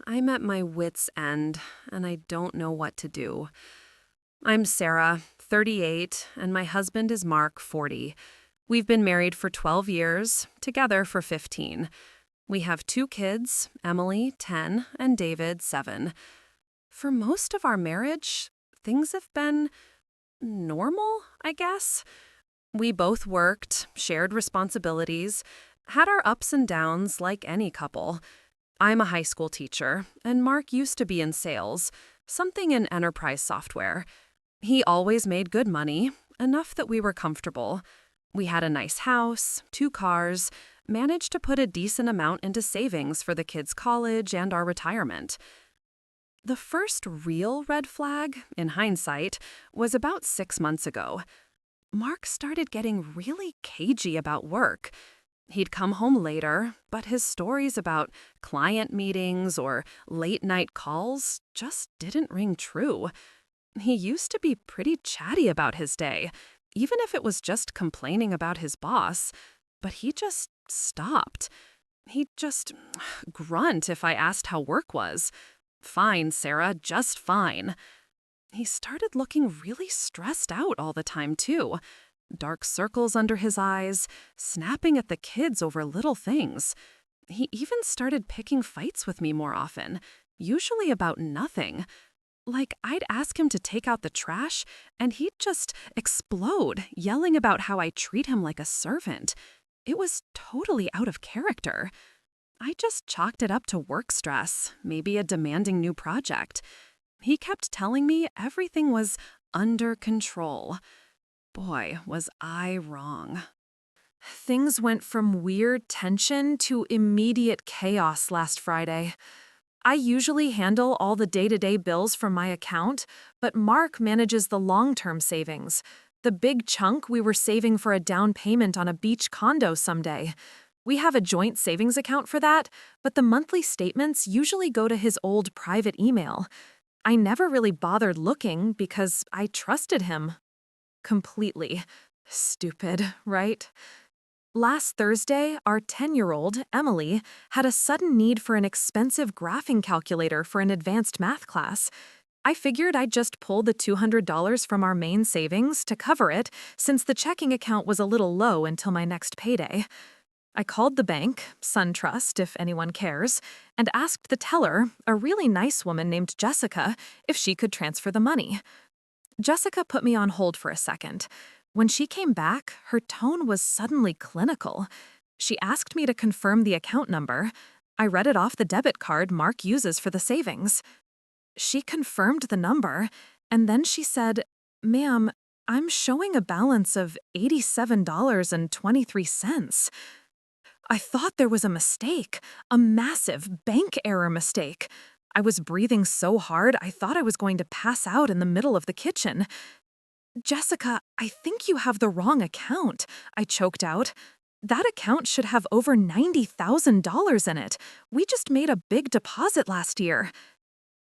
I'm at my wit's end, and I don't know what to do. I'm Sarah, 38, and my husband is Mark, 40. We've been married for 12 years, together for 15. We have 2 kids, Emily, 10, and David, 7. For most of our marriage, things have been normal, I guess. We both worked, shared responsibilities, had our ups and downs like any couple. I'm a high school teacher, and Mark used to be in sales, something in enterprise software. He always made good money, enough that we were comfortable. We had a nice house, 2 cars, managed to put a decent amount into savings for the kids' college and our retirement. The first real red flag, in hindsight, was about 6 months ago. Mark started getting really cagey about work. He'd come home later, but his stories about client meetings or late-night calls just didn't ring true. He used to be pretty chatty about his day, even if it was just complaining about his boss, but he just stopped. He'd just grunt if I asked how work was. "Fine, Sarah, just fine." He started looking really stressed out all the time, too. Dark circles under his eyes, snapping at the kids over little things. He even started picking fights with me more often, usually about nothing. Like, I'd ask him to take out the trash, and he'd just explode, yelling about how I treat him like a servant. It was totally out of character. I just chalked it up to work stress, maybe a demanding new project. He kept telling me everything was under control. Boy, was I wrong. Things went from weird tension to immediate chaos last Friday. I usually handle all the day-to-day bills from my account, but Mark manages the long-term savings, the big chunk we were saving for a down payment on a beach condo someday. We have a joint savings account for that, but the monthly statements usually go to his old private email. I never really bothered looking because I trusted him. Completely. Stupid, right? Last Thursday, our 10-year-old, Emily, had a sudden need for an expensive graphing calculator for an advanced math class. I figured I'd just pull the $200 from our main savings to cover it, since the checking account was a little low until my next payday. I called the bank, SunTrust if anyone cares, and asked the teller, a really nice woman named Jessica, if she could transfer the money. Jessica put me on hold for a second. When she came back, her tone was suddenly clinical. She asked me to confirm the account number. I read it off the debit card Mark uses for the savings. She confirmed the number, and then she said, "Ma'am, I'm showing a balance of $87.23. I thought there was a mistake, a massive bank error mistake. I was breathing so hard I thought I was going to pass out in the middle of the kitchen. "Jessica, I think you have the wrong account," I choked out. "That account should have over $90,000 in it. We just made a big deposit last year."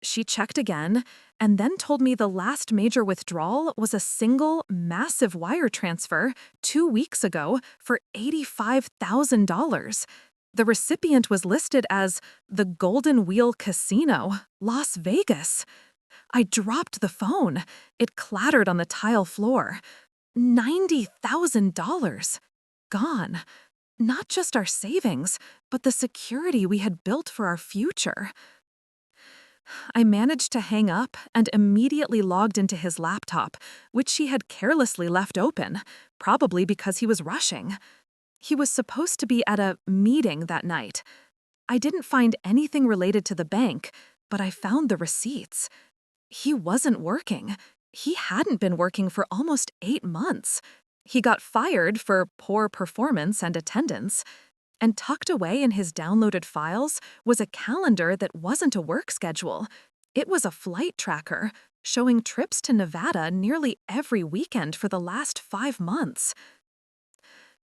She checked again, and then told me the last major withdrawal was a single, massive wire transfer 2 weeks ago for $85,000. The recipient was listed as the Golden Wheel Casino, Las Vegas. I dropped the phone. It clattered on the tile floor. $90,000. Gone. Not just our savings, but the security we had built for our future. I managed to hang up and immediately logged into his laptop, which he had carelessly left open, probably because he was rushing. He was supposed to be at a meeting that night. I didn't find anything related to the bank, but I found the receipts. He wasn't working. He hadn't been working for almost 8 months. He got fired for poor performance and attendance. And tucked away in his downloaded files was a calendar that wasn't a work schedule. It was a flight tracker, showing trips to Nevada nearly every weekend for the last 5 months.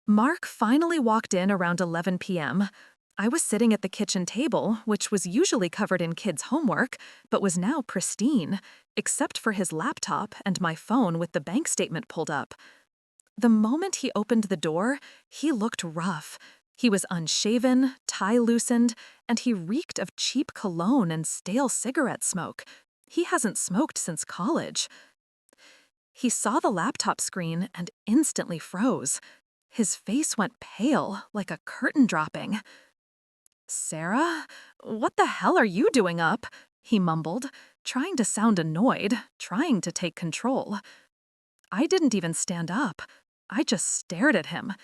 Mark finally walked in around 11 p.m. I was sitting at the kitchen table, which was usually covered in kids' homework, but was now pristine, except for his laptop and my phone with the bank statement pulled up. The moment he opened the door, he looked rough. He was unshaven, tie loosened, and he reeked of cheap cologne and stale cigarette smoke. He hasn't smoked since college. He saw the laptop screen and instantly froze. His face went pale, like a curtain dropping. "Sarah, what the hell are you doing up?" he mumbled, trying to sound annoyed, trying to take control. I didn't even stand up. I just stared at him.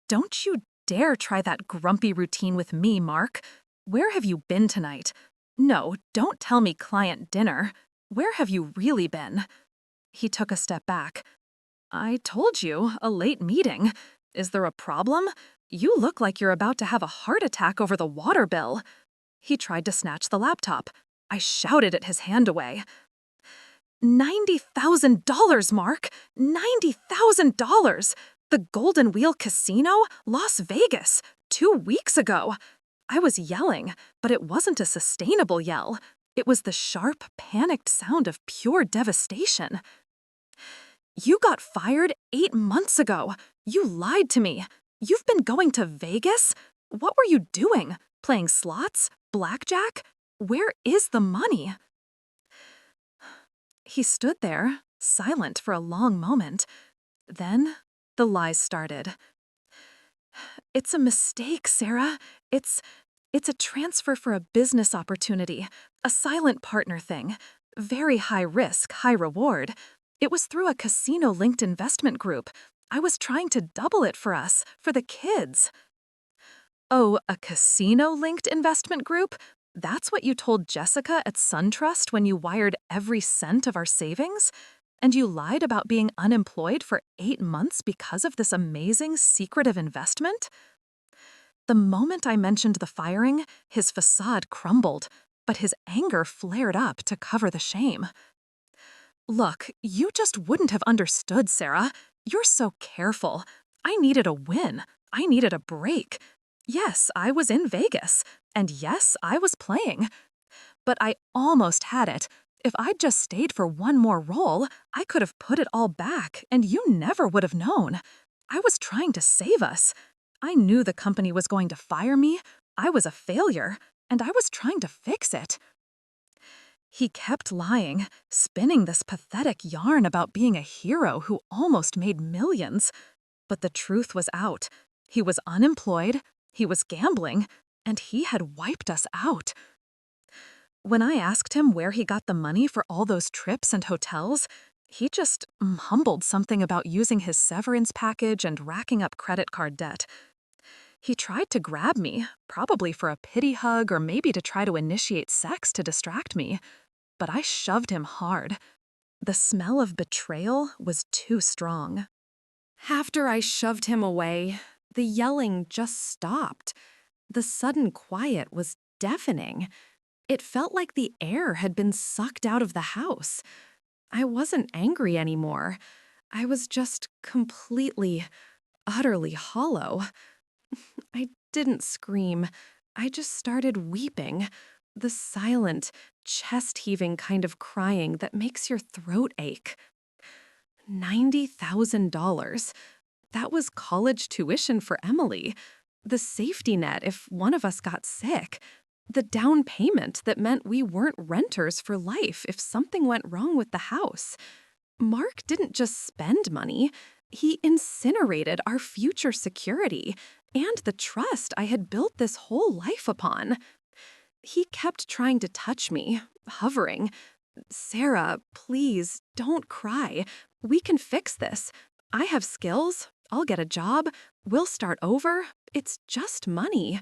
"Don't you dare try that grumpy routine with me, Mark. Where have you been tonight? No, don't tell me client dinner. Where have you really been?" He took a step back. "I told you, a late meeting. Is there a problem? You look like you're about to have a heart attack over the water bill." He tried to snatch the laptop. I shouted at his hand away. $90,000, Mark! $90,000! The Golden Wheel Casino, Las Vegas, 2 weeks ago. I was yelling, but it wasn't a sustainable yell. It was the sharp, panicked sound of pure devastation. "You got fired 8 months ago. You lied to me. You've been going to Vegas? What were you doing? Playing slots? Blackjack? Where is the money?" He stood there, silent for a long moment. Then the lies started. "It's a mistake, Sarah. It's a transfer for a business opportunity, a silent partner thing. Very high risk, high reward. It was through a casino-linked investment group. I was trying to double it for us, for the kids." "Oh, a casino-linked investment group? That's what you told Jessica at SunTrust when you wired every cent of our savings? And you lied about being unemployed for 8 months because of this amazing, secretive investment?" The moment I mentioned the firing, his facade crumbled, but his anger flared up to cover the shame. "Look, you just wouldn't have understood, Sarah. You're so careful. I needed a win. I needed a break. Yes, I was in Vegas. And yes, I was playing. But I almost had it. If I'd just stayed for one more roll, I could have put it all back, and you never would have known. I was trying to save us. I knew the company was going to fire me. I was a failure, and I was trying to fix it." He kept lying, spinning this pathetic yarn about being a hero who almost made millions. But the truth was out. He was unemployed, he was gambling, and he had wiped us out. When I asked him where he got the money for all those trips and hotels, he just humbled something about using his severance package and racking up credit card debt. He tried to grab me, probably for a pity hug or maybe to try to initiate sex to distract me. But I shoved him hard. The smell of betrayal was too strong. After I shoved him away, the yelling just stopped. The sudden quiet was deafening. It felt like the air had been sucked out of the house. I wasn't angry anymore. I was just completely, utterly hollow. I didn't scream. I just started weeping. The silent, chest-heaving kind of crying that makes your throat ache. $90,000. That was college tuition for Emily. The safety net if one of us got sick. The down payment that meant we weren't renters for life if something went wrong with the house. Mark didn't just spend money. He incinerated our future security and the trust I had built this whole life upon. He kept trying to touch me, hovering. "Sarah, please, don't cry. We can fix this. I have skills. I'll get a job. We'll start over. It's just money."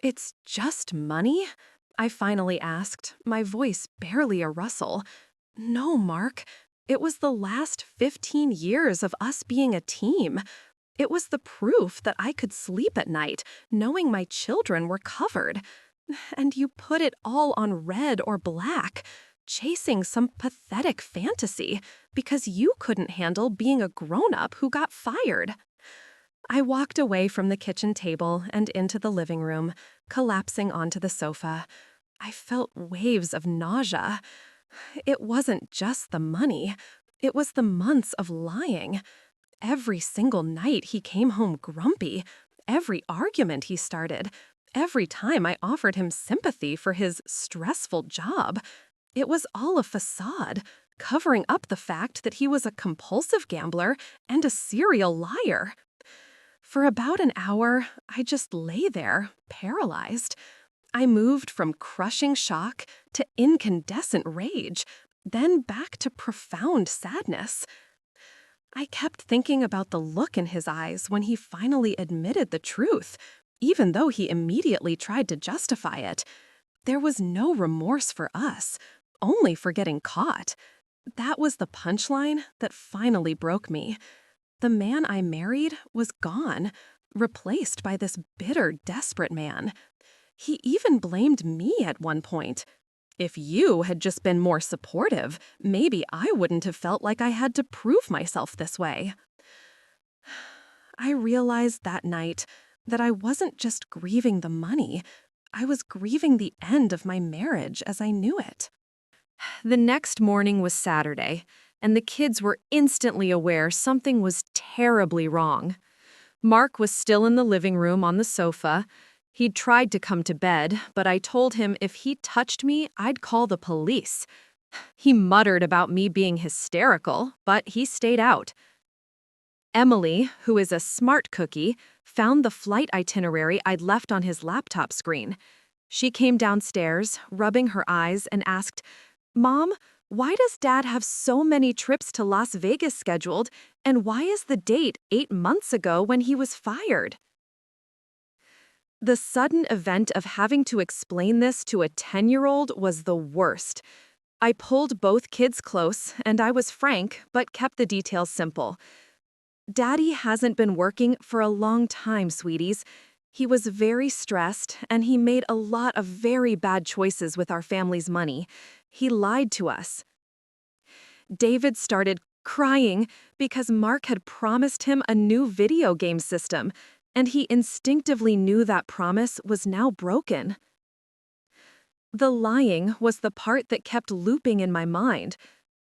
"It's just money?" I finally asked, my voice barely a rustle. "No, Mark. It was the last 15 years of us being a team. It was the proof that I could sleep at night, knowing my children were covered. And you put it all on red or black, chasing some pathetic fantasy because you couldn't handle being a grown-up who got fired." I walked away from the kitchen table and into the living room, collapsing onto the sofa. I felt waves of nausea. It wasn't just the money. It was the months of lying. Every single night he came home grumpy. every argument he started, every time I offered him sympathy for his stressful job. It was all a facade, covering up the fact that he was a compulsive gambler and a serial liar. For about an hour, I just lay there, paralyzed. I moved from crushing shock to incandescent rage, then back to profound sadness. I kept thinking about the look in his eyes when he finally admitted the truth, even though he immediately tried to justify it. There was no remorse for us, only for getting caught. That was the punchline that finally broke me. The man I married was gone, replaced by this bitter, desperate man. He even blamed me at one point. If you had just been more supportive, maybe I wouldn't have felt like I had to prove myself this way. I realized that night that I wasn't just grieving the money, I was grieving the end of my marriage as I knew it. The next morning was Saturday, and the kids were instantly aware something was terribly wrong. Mark was still in the living room on the sofa. He'd tried to come to bed, but I told him if he touched me, I'd call the police. He muttered about me being hysterical, but he stayed out. Emily, who is a smart cookie, found the flight itinerary I'd left on his laptop screen. She came downstairs, rubbing her eyes, and asked, "Mom, why does Dad have so many trips to Las Vegas scheduled, and why is the date 8 months ago when he was fired?" The sudden event of having to explain this to a 10-year-old was the worst. I pulled both kids close, and I was frank, but kept the details simple. "Daddy hasn't been working for a long time, sweeties. He was very stressed, and he made a lot of very bad choices with our family's money. He lied to us." David started crying because Mark had promised him a new video game system, and he instinctively knew that promise was now broken. The lying was the part that kept looping in my mind.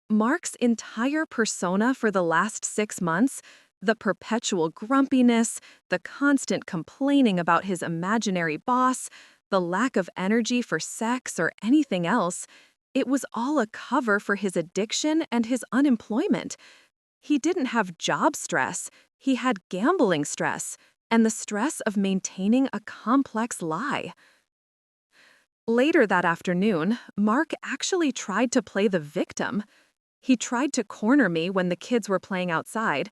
Mark's entire persona for the last 6 months, the perpetual grumpiness, the constant complaining about his imaginary boss, the lack of energy for sex or anything else, it was all a cover for his addiction and his unemployment. He didn't have job stress, he had gambling stress, and the stress of maintaining a complex lie. Later that afternoon, Mark actually tried to play the victim. He tried to corner me when the kids were playing outside.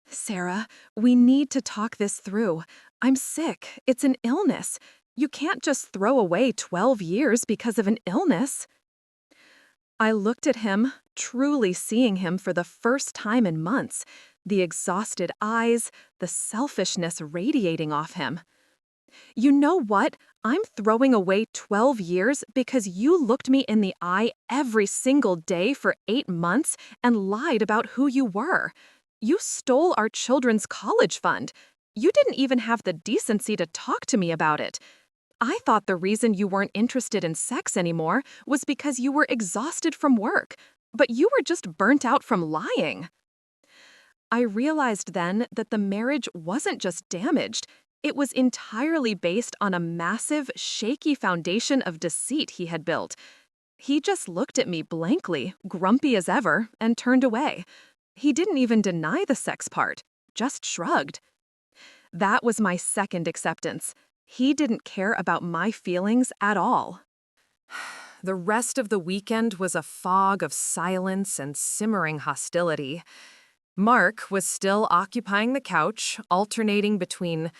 "Sarah, we need to talk this through. I'm sick. It's an illness. You can't just throw away 12 years because of an illness." I looked at him, truly seeing him for the first time in months, the exhausted eyes, the selfishness radiating off him. "You know what? I'm throwing away 12 years because you looked me in the eye every single day for 8 months and lied about who you were. You stole our children's college fund. You didn't even have the decency to talk to me about it. I thought the reason you weren't interested in sex anymore was because you were exhausted from work, but you were just burnt out from lying." I realized then that the marriage wasn't just damaged, it was entirely based on a massive, shaky foundation of deceit he had built. He just looked at me blankly, grumpy as ever, and turned away. He didn't even deny the sex part, just shrugged. That was my second acceptance. He didn't care about my feelings at all. The rest of the weekend was a fog of silence and simmering hostility. Mark was still occupying the couch, alternating between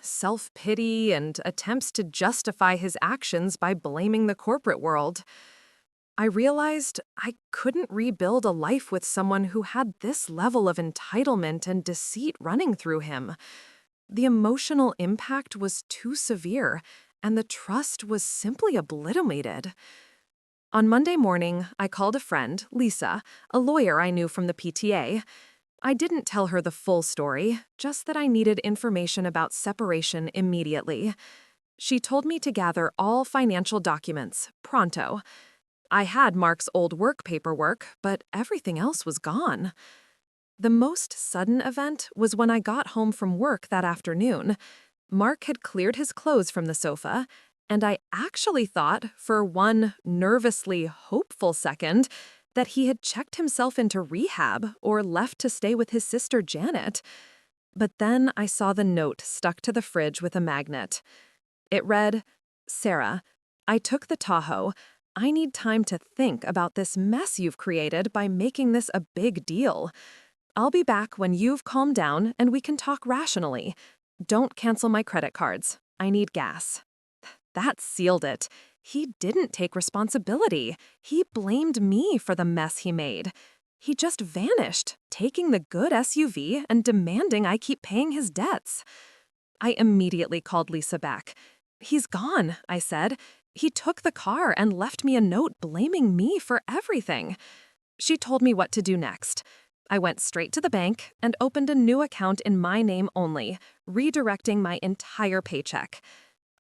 self-pity and attempts to justify his actions by blaming the corporate world. I realized I couldn't rebuild a life with someone who had this level of entitlement and deceit running through him. The emotional impact was too severe, and the trust was simply obliterated. On Monday morning, I called a friend, Lisa, a lawyer I knew from the PTA. I didn't tell her the full story, just that I needed information about separation immediately. She told me to gather all financial documents, pronto. I had Mark's old work paperwork, but everything else was gone. The most sudden event was when I got home from work that afternoon. Mark had cleared his clothes from the sofa, and I actually thought, for one nervously hopeful second, that he had checked himself into rehab or left to stay with his sister Janet. But then I saw the note stuck to the fridge with a magnet. It read, "Sarah, I took the Tahoe. I need time to think about this mess you've created by making this a big deal. I'll be back when you've calmed down and we can talk rationally. Don't cancel my credit cards. I need gas." That sealed it. He didn't take responsibility. He blamed me for the mess he made. He just vanished, taking the good SUV and demanding I keep paying his debts. I immediately called Lisa back. "He's gone," I said. "He took the car and left me a note blaming me for everything." She told me what to do next. I went straight to the bank and opened a new account in my name only, redirecting my entire paycheck.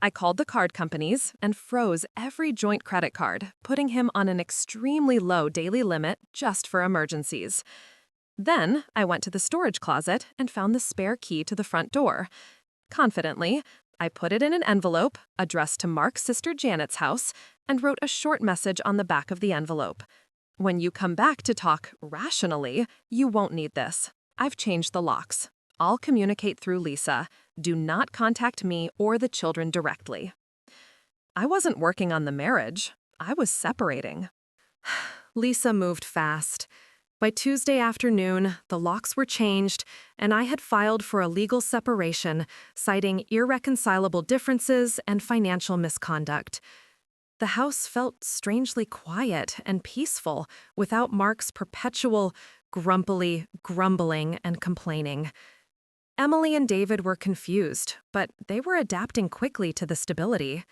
I called the card companies and froze every joint credit card, putting him on an extremely low daily limit just for emergencies. Then I went to the storage closet and found the spare key to the front door. Confidently, I put it in an envelope addressed to Mark's sister Janet's house and wrote a short message on the back of the envelope. "When you come back to talk rationally, you won't need this. I've changed the locks. I'll communicate through Lisa. Do not contact me or the children directly." I wasn't working on the marriage. I was separating. Lisa moved fast. By Tuesday afternoon, the locks were changed, and I had filed for a legal separation, citing irreconcilable differences and financial misconduct. The house felt strangely quiet and peaceful without Mark's perpetual, grumpily grumbling and complaining. Emily and David were confused, but they were adapting quickly to the stability.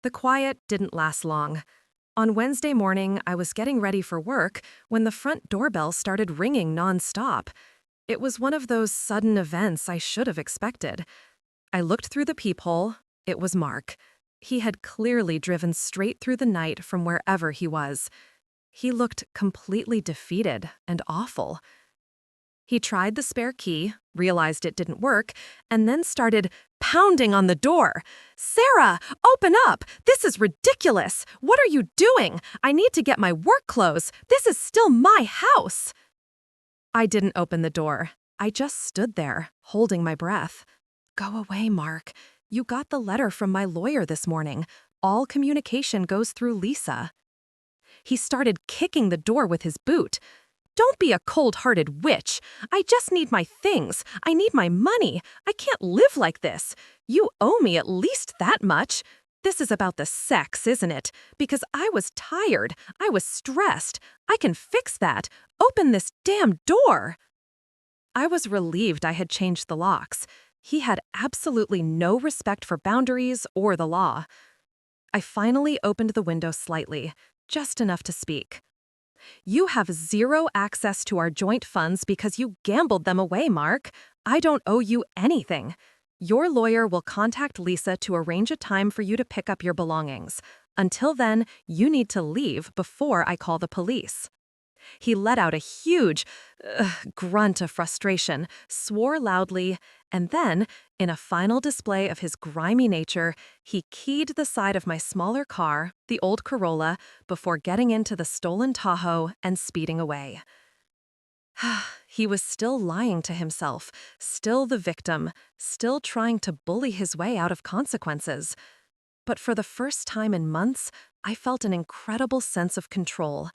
The quiet didn't last long. On Wednesday morning, I was getting ready for work when the front doorbell started ringing nonstop. It was one of those sudden events I should have expected. I looked through the peephole. It was Mark. He had clearly driven straight through the night from wherever he was. He looked completely defeated and awful. He tried the spare key, realized it didn't work, and then started pounding on the door. "Sarah, open up! This is ridiculous! What are you doing? I need to get my work clothes. This is still my house!" I didn't open the door. I just stood there, holding my breath. "Go away, Mark. You got the letter from my lawyer this morning. All communication goes through Lisa." He started kicking the door with his boot. "Don't be a cold-hearted witch. I just need my things. I need my money. I can't live like this. You owe me at least that much. This is about the sex, isn't it? Because I was tired. I was stressed. I can fix that. Open this damn door." I was relieved I had changed the locks. He had absolutely no respect for boundaries or the law. I finally opened the window slightly, just enough to speak. "You have zero access to our joint funds because you gambled them away, Mark. I don't owe you anything. Your lawyer will contact Lisa to arrange a time for you to pick up your belongings. Until then, you need to leave before I call the police." He let out a huge grunt of frustration, swore loudly, and then, in a final display of his grimy nature, he keyed the side of my smaller car, the old Corolla, before getting into the stolen Tahoe and speeding away. He was still lying to himself, still the victim, still trying to bully his way out of consequences. But for the first time in months, I felt an incredible sense of control.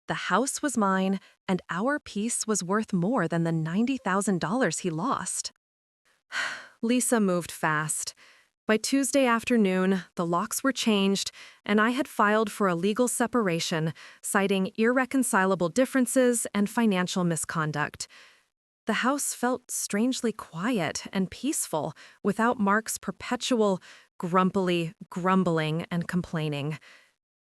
The house was mine, and our peace was worth more than the $90,000 he lost. Lisa moved fast. By Tuesday afternoon, the locks were changed, and I had filed for a legal separation, citing irreconcilable differences and financial misconduct. The house felt strangely quiet and peaceful without Mark's perpetual, grumpily grumbling and complaining.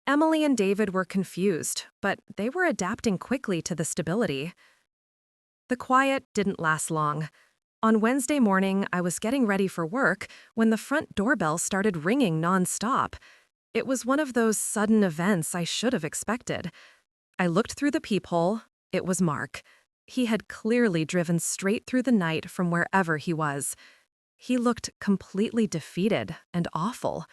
Emily and David were confused, but they were adapting quickly to the stability. The quiet didn't last long. On Wednesday morning, I was getting ready for work when the front doorbell started ringing nonstop. It was one of those sudden events I should have expected. I looked through the peephole. It was Mark. He had clearly driven straight through the night from wherever he was. He looked completely defeated and awful.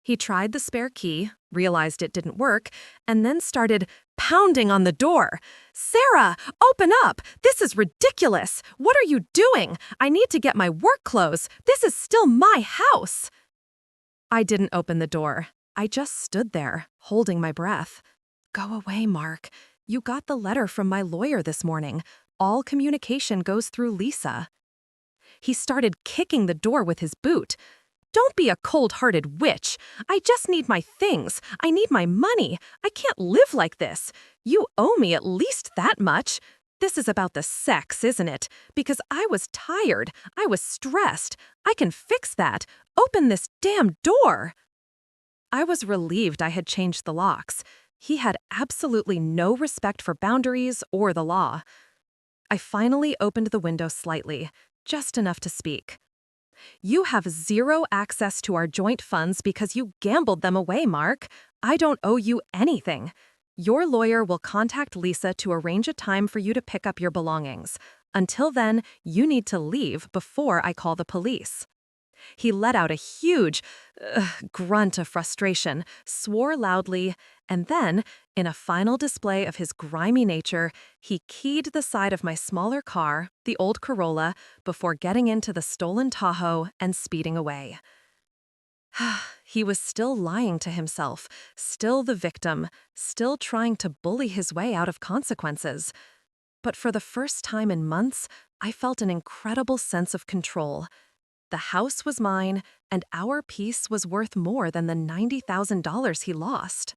He tried the spare key, realized it didn't work, and then started pounding on the door. "Sarah, open up! This is ridiculous! What are you doing? I need to get my work clothes. This is still my house!" I didn't open the door. I just stood there, holding my breath. "Go away, Mark. You got the letter from my lawyer this morning. All communication goes through Lisa." He started kicking the door with his boot. "Don't be a cold-hearted witch. I just need my things. I need my money. I can't live like this. You owe me at least that much. This is about the sex, isn't it? Because I was tired. I was stressed. I can fix that. Open this damn door." I was relieved I had changed the locks. He had absolutely no respect for boundaries or the law. I finally opened the window slightly, just enough to speak. "You have zero access to our joint funds because you gambled them away, Mark. I don't owe you anything. Your lawyer will contact Lisa to arrange a time for you to pick up your belongings. Until then, you need to leave before I call the police." He let out a huge grunt of frustration, swore loudly, and then, in a final display of his grimy nature, he keyed the side of my smaller car, the old Corolla, before getting into the stolen Tahoe and speeding away. He was still lying to himself, still the victim, still trying to bully his way out of consequences. But for the first time in months, I felt an incredible sense of control. The house was mine, and our peace was worth more than the $90,000 he lost.